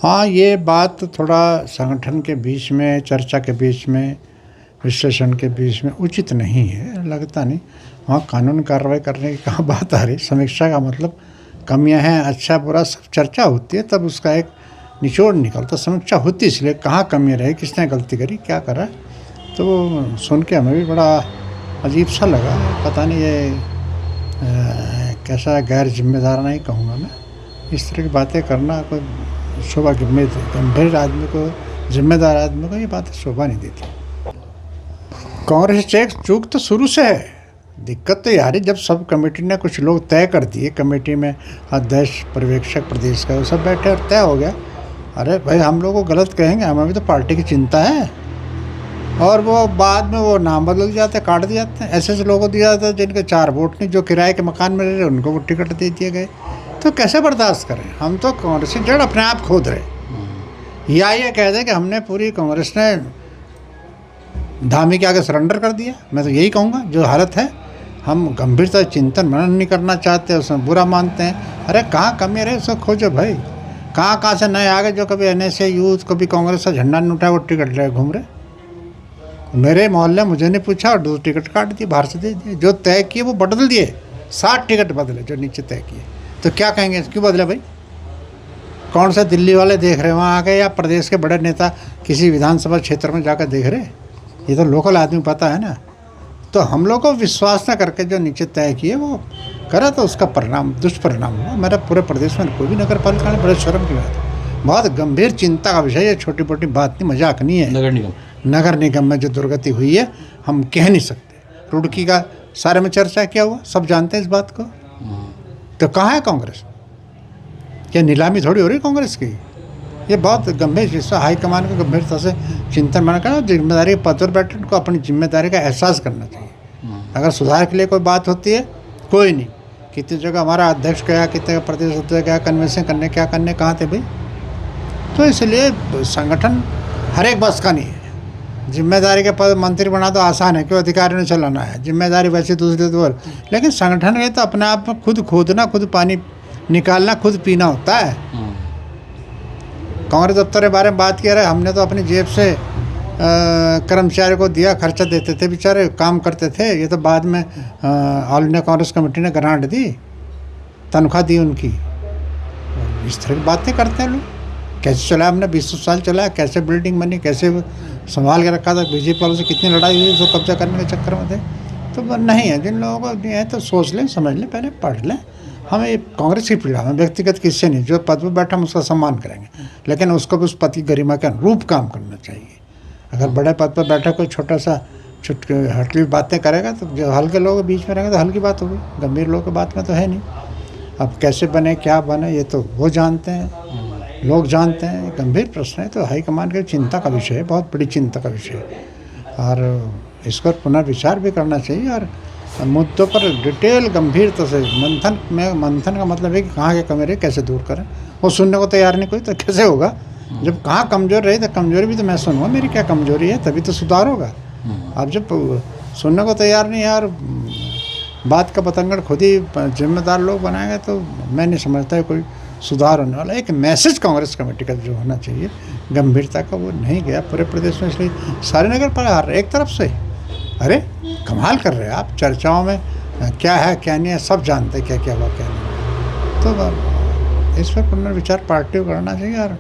हाँ, ये बात थोड़ा संगठन के बीच में, चर्चा के बीच में, विश्लेषण के बीच में उचित नहीं है, लगता नहीं। वहाँ कानून कार्रवाई करने की कहाँ बात आ रही। समीक्षा का मतलब कमियां हैं, अच्छा बुरा सब चर्चा होती है, तब उसका एक निचोड़ निकलता। समीक्षा होती इसलिए कहाँ कमियां रही, किसने गलती करी, क्या करा। तो सुन के हमें भी बड़ा अजीब सा लगा। पता नहीं ये कैसा गैर जिम्मेदार नहीं कहूँगा मैं, इस तरह की बातें करना कोई शोभा गंभीर आदमी को, जिम्मेदार आदमी को ये बातें शोभा नहीं देती। कांग्रेस चूक तो शुरू से है। दिक्कत तो यार जब सब कमेटी ने कुछ लोग तय कर दिए, कमेटी में अध्यक्ष, पर्यवेक्षक प्रदेश का, वो सब बैठे और तय हो गया। अरे भाई, हम लोग को गलत कहेंगे, हमें भी तो पार्टी की चिंता है। और वो बाद में वो नाम बदल जाते, काट दिए जाते हैं। ऐसे लोगों को दिया जाता है जिनके 4 वोट नहीं, जो किराए के मकान में रह रहे उनको वो टिकट दे दिए गए। तो कैसे बर्दाश्त करें। हम तो कांग्रेस की जड़ अपने आप खोद रहे। या ये कह दें कि हमने पूरी कांग्रेस ने धामी के आगे सरेंडर कर दिया। मैं तो यही कहूँगा, जो हालत है हम गंभीरता चिंतन मनन नहीं करना चाहते, उसमें बुरा मानते हैं। अरे कहाँ कमी रहे उसको खोजो भाई। कहाँ से नए आ गए जो कभी NSA यूथ, कभी कांग्रेस का झंडा नहीं उठाया, वो टिकट ले घूम रहे। मेरे मोहल्ले मुझे नहीं पूछा और 2 टिकट काट दिए, बाहर से दे दिए। जो तय किए वो बदल दिए, 60 टिकट बदले जो नीचे तय किए। तो क्या कहेंगे, क्यों बदले भाई? कौन से दिल्ली वाले देख रहे वहाँ आके, या प्रदेश के बड़े नेता किसी विधानसभा क्षेत्र में जाकर देख रहे? ये तो लोकल आदमी पता है ना। तो हम लोग को विश्वास न करके जो नीचे तय किए वो करा, तो उसका परिणाम दुष्परिणाम हुआ। मेरा पूरे प्रदेश में कोई भी नगर पालिका में बड़े शर्म की बात है, बहुत गंभीर चिंता का विषय है। छोटी मोटी बात नहीं, मजाक नहीं है। नगर निगम में जो दुर्गति हुई है हम कह नहीं सकते। रुड़की का सारे में चर्चा क्या हुआ, सब जानते हैं इस बात को। तो कहाँ है कांग्रेस? क्या नीलामी थोड़ी हो रही कांग्रेस की? ये बहुत गंभीर हिस्सा हाईकमान को गंभीरता से चिंतन बना कर, जिम्मेदारी के पद पर बैठे उनको अपनी जिम्मेदारी का एहसास करना चाहिए। अगर सुधार के लिए कोई बात होती है, कोई नहीं, कितनी जगह हमारा अध्यक्ष गया, कितने प्रदेश अध्यक्ष गया कन्वेंशन करने, क्या करने, कहाँ थे भाई? तो इसलिए संगठन हर एक बस का नहीं है। जिम्मेदारी के पद मंत्री बना तो आसान है, क्यों? अधिकारी ने चलाना है। जिम्मेदारी वैसे दूसरे तो, लेकिन संगठन में तो अपने आप में खुद खोदना, खुद पानी निकालना, खुद पीना होता है। कांग्रेस दफ्तर के बारे में बात किया रहे, हमने तो अपनी जेब से कर्मचारी को दिया, खर्चा देते थे, बेचारे काम करते थे। ये तो बाद में ऑल इंडिया कांग्रेस कमेटी ने ग्रांट दी, तनख्वाह दी उनकी। इस तरह की बातें करते हैं लोग। कैसे चलाया हमने, 20 साल चलाया, कैसे बिल्डिंग बनी, कैसे संभाल के रखा था। बीजेपी वालों से कितनी लड़ाई हुई उसको कब्जा करने के चक्कर में थे। तो नहीं है, जिन लोगों को नहीं है तो सोच लें, समझ लें, पहले पढ़ लें। हमें कांग्रेस की पीड़ा में व्यक्तिगत किससे नहीं, जो पद पर बैठा हम उसका सम्मान करेंगे, लेकिन उसको भी उस पद की गरिमा के अनुरूप काम करना चाहिए। अगर बड़े पद पर बैठा कोई छोटा सा हटली बातें करेगा, तो जो हल्के लोगों के बीच में रहेंगे तो हल्की बात होगी, गंभीर लोगों की बात में तो है नहीं। अब कैसे बने, क्या बने, ये तो वो जानते हैं, लोग जानते हैं। गंभीर प्रश्न है, तो हाईकमान की चिंता का विषय है, बहुत बड़ी चिंता का विषय है। और इस पर पुनर्विचार भी करना चाहिए और मुद्दों पर डिटेल गंभीरता से मंथन का मतलब है कि कहाँ के कमी रहे, कैसे दूर करें। वो सुनने को तैयार नहीं कोई, तो कैसे होगा? जब कहाँ कमजोर रही तो कमजोरी भी तो मैं सुनूँगा, मेरी क्या कमजोरी है, तभी तो सुधार होगा। अब जब सुनने को तैयार नहीं है और बात का बतंगड़ खुद ही जिम्मेदार लोग बनाएंगे, तो मैं नहीं समझता है कोई सुधार होने वाला। एक मैसेज कांग्रेस कमेटी का जो होना चाहिए गंभीरता का, वो नहीं गया पूरे प्रदेश में। इसलिए सारे नगर पालिका हार रहे एक तरफ से। अरे कमाल कर रहे हैं आप। चर्चाओं में क्या है क्या नहीं है सब जानते हैं, क्या क्या हुआ क्या नहीं। तो इस पर पुनर्विचार पार्टी को करना चाहिए और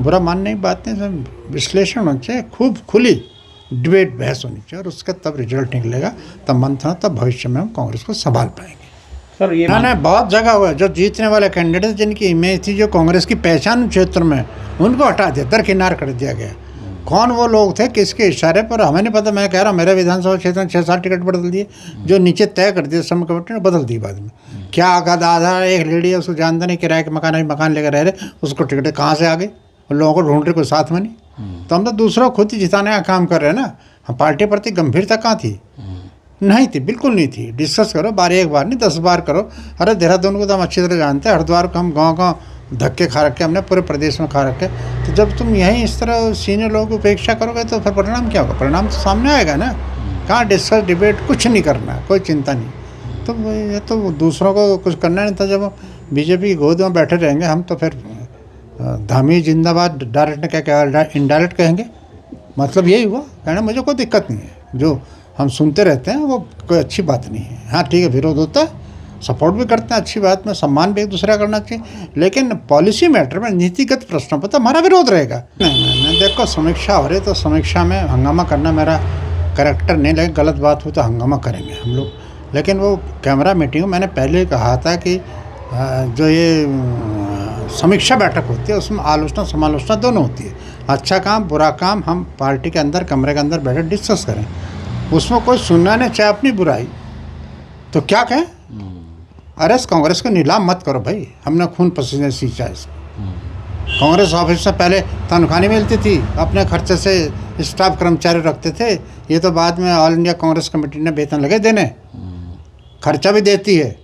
बुरा मानने की बात नहीं, सब विश्लेषण होना चाहिए, खूब खुली डिबेट बहस होनी चाहिए और उसका तब रिजल्ट निकलेगा, तब मंथन, तब भविष्य में हम कांग्रेस को संभाल पाएंगे। सर ये ना बहुत जगह हुआ जो जीतने वाले कैंडिडेट जिनकी इमेज थी, जो कांग्रेस की पहचान क्षेत्र में, उनको हटा दिया, दरकिनार कर दिया गया। कौन वो लोग थे, किसके इशारे पर हमें नहीं पता। मैं कह रहा हूँ मेरे विधानसभा क्षेत्र में 6-7 टिकट बदल दिए, जो नीचे तय कर दिए समय कमेटी ने, बदल दी बाद में। क्या आधा एक लेडी है, उसको जानता नहीं, किराए के मकान लेकर रह रहे, उसको टिकट कहाँ से आ गई? उन लोगों को ढूंढ रहे, कोई साथ में नहीं। तो हम तो दूसरों को खुद ही जिताने का काम कर रहे हैं ना। हम पार्टी प्रति गंभीरता कहाँ थी? नहीं थी, बिल्कुल नहीं थी। डिस्कस करो, एक बार नहीं 10 बार करो। अरे देहरादून को तो हम अच्छी तरह जानते हैं, हरिद्वार को हम गाँव धक्के खा रखे, हमने पूरे प्रदेश में खा रखे। तो जब तुम यहीं इस तरह सीनियर लोगों की उपेक्षा करोगे तो फिर परिणाम क्या होगा? परिणाम तो सामने आएगा ना। कहाँ डिस्कस डिबेट, कुछ नहीं करना, कोई चिंता नहीं। तो ये तो दूसरों को कुछ करना नहीं था। जब बीजेपी की गोद में बैठे रहेंगे हम, तो फिर धामी जिंदाबाद डायरेक्ट क्या क्या इनडायरेक्ट कहेंगे, मतलब यही हुआ। कहना मुझे कोई दिक्कत नहीं है, जो हम सुनते रहते हैं वो कोई अच्छी बात नहीं है। हाँ ठीक है, विरोध होता है, सपोर्ट भी करते हैं, अच्छी बात में सम्मान भी एक दूसरे का करना चाहिए, लेकिन पॉलिसी मैटर में नीतिगत प्रश्नों पर तो हमारा विरोध रहेगा। नहीं, देखो समीक्षा हो रही तो समीक्षा में हंगामा करना मेरा करैक्टर नहीं, लेकिन गलत बात हो तो हंगामा करेंगे हम लोग। लेकिन वो कैमरा मीटिंग मैंने पहले कहा था कि जो ये समीक्षा बैठक होती है उसमें आलोचना समालोचना दोनों होती है। अच्छा काम बुरा काम हम पार्टी के अंदर कमरे के अंदर बैठे डिस्कस करें, उसमें कोई सुनना नहीं चाहे अपनी बुराई तो क्या कहें। अरे इस कांग्रेस को नीलाम मत करो भाई, हमने खून पसीने सींचा इसको। कांग्रेस ऑफिस में पहले तनख्वाह नहीं मिलती थी, अपने खर्चे से स्टाफ कर्मचारी रखते थे, ये तो बाद में ऑल इंडिया कांग्रेस कमेटी ने वेतन लगे देने, खर्चा भी देती है।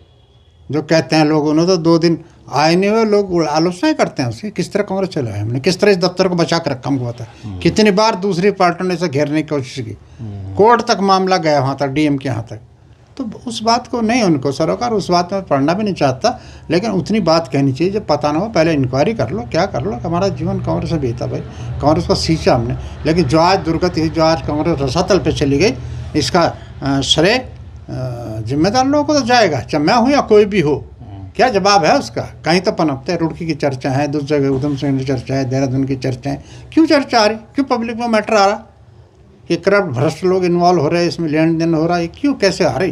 जो कहते हैं लोग उन्होंने तो 2 दिन आए नहीं हुए, लोग आलोचना करते हैं उसकी, किस तरह कांग्रेस चला है, हमने किस तरह इस दफ्तर को बचा कर रखा हमको पता है। कितनी बार दूसरी पार्टियों ने इसे घेरने की कोशिश की, कोर्ट तक मामला गया वहाँ तक, डीएम के यहाँ तक। तो उस बात को नहीं, उनको सरोकार उस बात में पढ़ना भी नहीं चाहता, लेकिन उतनी बात कहनी चाहिए जब पता ना हो, पहले इंक्वायरी कर लो, क्या कर लो। हमारा जीवन कांग्रेस से बीता भाई, कांग्रेस को सींचा हमने, लेकिन जो आज दुर्गति, जो आज कांग्रेस रसातल पे चली गई, इसका श्रेय जिम्मेदार लोगों को तो जाएगा, चाहे मैं हूँ या कोई भी हो। क्या जवाब है उसका? कहीं तो पनपते, रुड़की की चर्चा है, दूसरी जगह उधम सिंह की चर्चा है, देहरादून की चर्चा है, क्यों चर्चा आ रही, क्यों पब्लिक में मैटर आ रहा कि करप्ट भ्रष्ट लोग इन्वॉल्व हो रहे हैं, इसमें लेन देन हो रहा है, क्यों कैसे आ रही?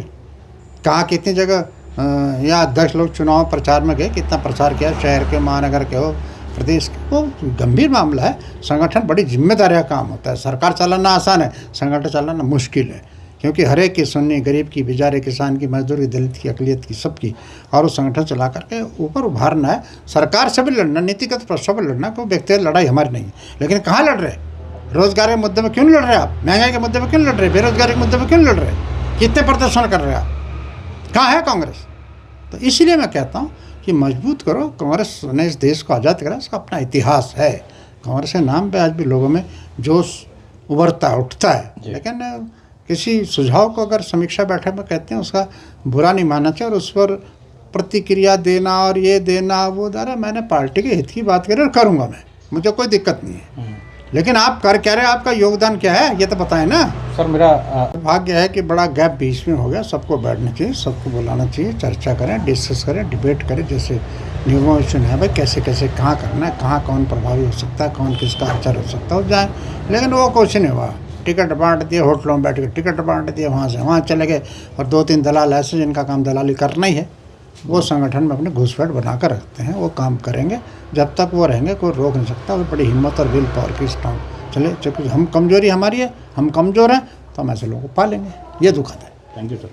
कहाँ कितनी जगह या अध्यक्ष लोग चुनाव प्रचार में गए, कितना प्रचार किया, शहर के महानगर के हो प्रदेश के, वो गंभीर मामला है। संगठन बड़ी जिम्मेदारी का काम होता है, सरकार चलाना आसान है, संगठन चलाना मुश्किल है, क्योंकि हर एक की सुननी, गरीब की, बेचारे किसान की, मजदूर की, दलित की, अकलियत की, सबकी, और वो संगठन चला करके ऊपर उभारना है। सरकार से भी लड़ना, नीतिगत प्रश्नों पर लड़ना, कोई व्यक्तिगत लड़ाई हमारी नहीं है। लेकिन कहाँ लड़ रहे? रोजगार के मुद्दे में क्यों नहीं लड़ रहे आप? महंगाई के मुद्दे में क्यों लड़ रहे? बेरोजगारी के मुद्दे में क्यों लड़ रहे? कितने प्रदर्शन कर रहे हैं आप? कहाँ है कांग्रेस? तो इसलिए मैं कहता हूँ कि मजबूत करो, कांग्रेस ने इस देश को आज़ाद करा, इसका अपना इतिहास है। कांग्रेस के नाम पे आज भी लोगों में जोश उभरता उठता है, लेकिन किसी सुझाव को अगर समीक्षा बैठक में कहते हैं उसका बुरा नहीं मानना चाहिए, और उस पर प्रतिक्रिया देना और ये देना वो दारा, मैंने पार्टी के हित की बात करी और करूँगा मैं, मुझे कोई दिक्कत नहीं है। लेकिन आप कर क्या रहे, आपका योगदान क्या है ये तो बताएं ना। सर मेरा भाग्य है कि बड़ा गैप बीच में हो गया, सबको बैठना चाहिए, सबको बुलाना चाहिए, चर्चा करें, डिस्कस करें, डिबेट करें, जैसे निगोशिएशन है भाई, कैसे कैसे कहाँ करना है, कहाँ कौन प्रभावी हो सकता है, कौन किसका अच्छा हो सकता है, जाए। लेकिन वो कुछ नहीं हुआ, टिकट बांट दिए, होटलों में बैठ के टिकट बांट दिए, वहाँ से वहाँ चले गए, और 2-3 दलाल ऐसे जिनका काम दलाली करना ही है, वो संगठन में अपने घुसपैठ बना कर रखते हैं, वो काम करेंगे, जब तक वो रहेंगे कोई रोक नहीं सकता। वो बड़ी हिम्मत और विल पावर की स्ट्रॉन्ग चले, क्योंकि हम कमजोरी हमारी है, हम कमज़ोर हैं तो हम ऐसे लोगों को पालेंगे, ये दुखद है। Thank you sir.